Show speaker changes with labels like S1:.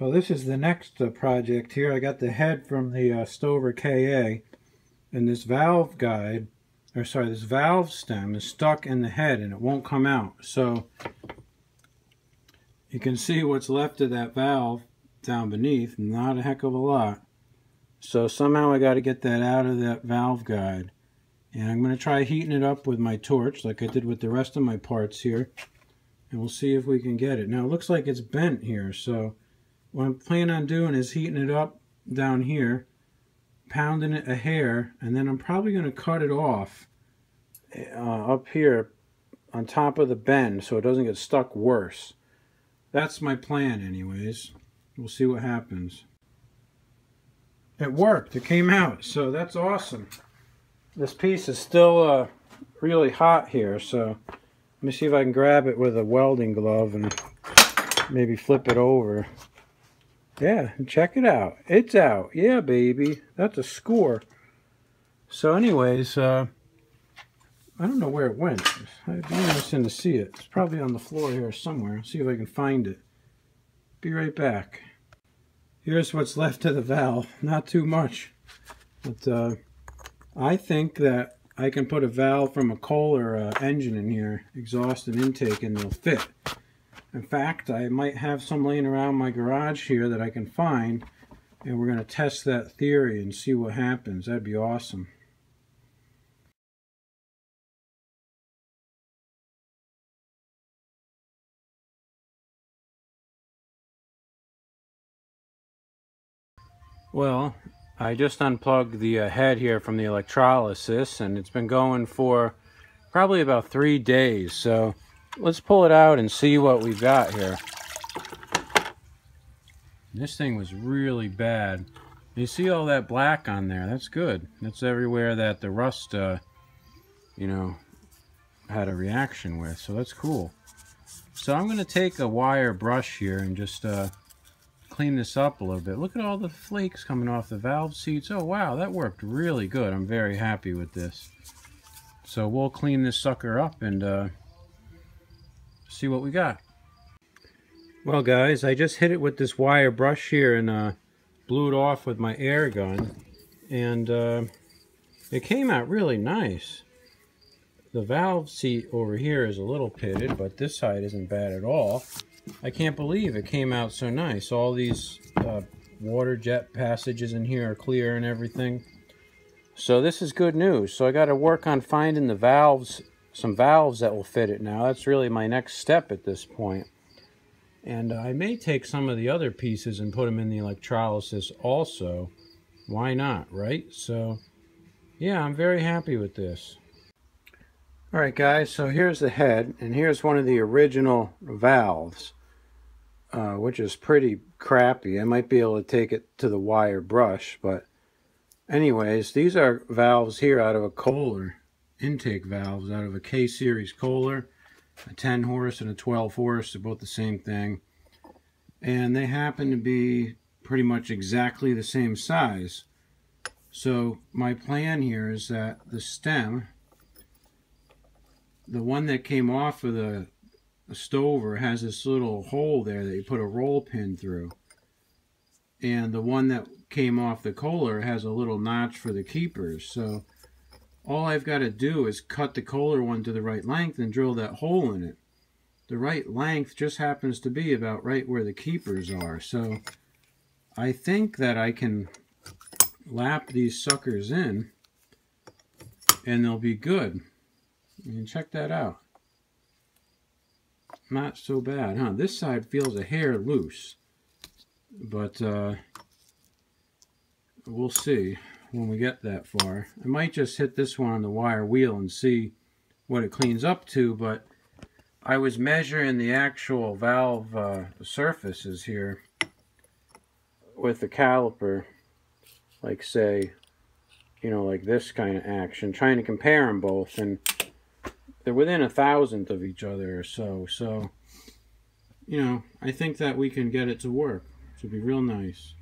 S1: Well, this is the next project here. I got the head from the Stover KA, and this valve guide, or sorry, this valve stem is stuck in the head and it won't come out. So you can see what's left of that valve down beneath, not a heck of a lot. So somehow I got to get that out of that valve guide. And I'm going to try heating it up with my torch like I did with the rest of my parts here. And we'll see if we can get it. Now it looks like it's bent here, so what I'm planning on doing is heating it up down here, pounding it a hair, and then I'm probably going to cut it off up here on top of the bend so it doesn't get stuck worse. That's my plan anyways. We'll see what happens. It worked. It came out, so that's awesome. This piece is still really hot here, so let me see if I can grab it with a welding glove and maybe flip it over. Yeah, check it out. It's out. Yeah, baby. That's a score. So anyways, I don't know where it went. I'd be interested to see it. It's probably on the floor here somewhere. See if I can find it. Be right back. Here's what's left of the valve. Not too much. But I think that I can put a valve from a Kohler engine in here, exhaust and intake, and they'll fit. In fact, I might have some laying around my garage here that I can find, and we're going to test that theory and see what happens. That'd be awesome. Well, I just unplugged the head here from the electrolysis, and it's been going for probably about 3 days. So let's pull it out and see what we've got here. This thing was really bad. You see all that black on there? That's good. That's everywhere that the rust, you know, had a reaction with. So that's cool. So I'm going to take a wire brush here and just clean this up a little bit. Look at all the flakes coming off the valve seats. Oh wow, that worked really good. I'm very happy with this. So we'll clean this sucker up and see what we got. Well guys, I just hit it with this wire brush here and blew it off with my air gun, and it came out really nice. The valve seat over here is a little pitted, but this side isn't bad at all. I can't believe it came out so nice. All these water jet passages in here are clear and everything. So this is good news. So I got to work on finding the valves, some valves that will fit it now. That's really my next step at this point. And I may take some of the other pieces and put them in the electrolysis also. Why not, right? So yeah, I'm very happy with this. Alright guys, so here's the head, and here's one of the original valves, which is pretty crappy. I might be able to take it to the wire brush, but anyways, these are valves here out of a Kohler, intake valves out of a K-series Kohler, a 10 horse and a 12 horse, they're both the same thing. And they happen to be pretty much exactly the same size. So my plan here is that the stem, the one that came off of the Stover, has this little hole there that you put a roll pin through. And the one that came off the Kohler has a little notch for the keepers. So all I've got to do is cut the Kohler one to the right length and drill that hole in it. The right length just happens to be about right where the keepers are. So I think that I can lap these suckers in and they'll be good. You can check that out. Not so bad, huh? This side feels a hair loose, but we'll see when we get that far. I might just hit this one on the wire wheel and see what it cleans up to, but I was measuring the actual valve surfaces here with the caliper, like say, you know, like this kind of action, trying to compare them both, and they're within 1,000th of each other or so. So, you know, I think that we can get it to work. It should be real nice.